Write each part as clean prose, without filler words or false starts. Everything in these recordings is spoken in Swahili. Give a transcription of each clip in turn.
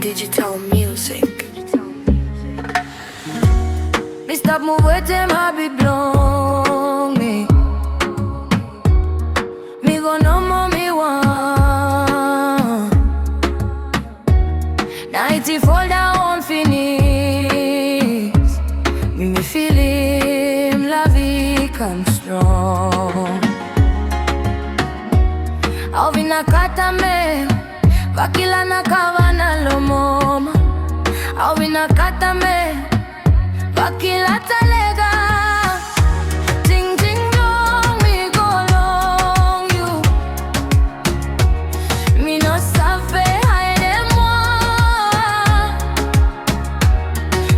Digital music. Me stop move with them habit blow me. Me go no more me want. 90 fall down finish. Me feel him la vie come strong. Au vinakata me vakila na kavana lomoma. Au vinakata me vakila talega. Ting ting long me go long you. Me no sabe haide moi.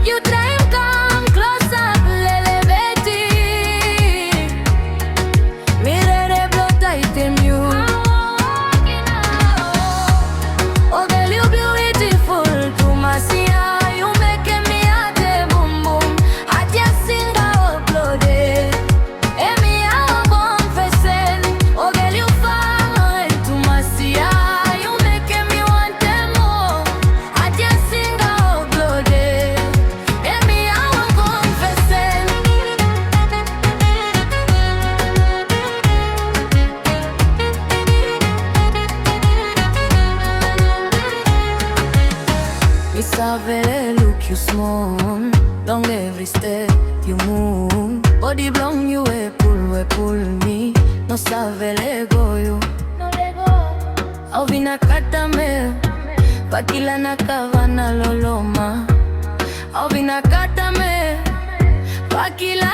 You try come closer lele beti. Me re blow tight in you. Oh girl you beautiful to my see. Me savere look you small. Long every step you move. Body long you we pull me. No savere go you. Au vinakata me vakila na kavana loloma. Au vinakata me vakila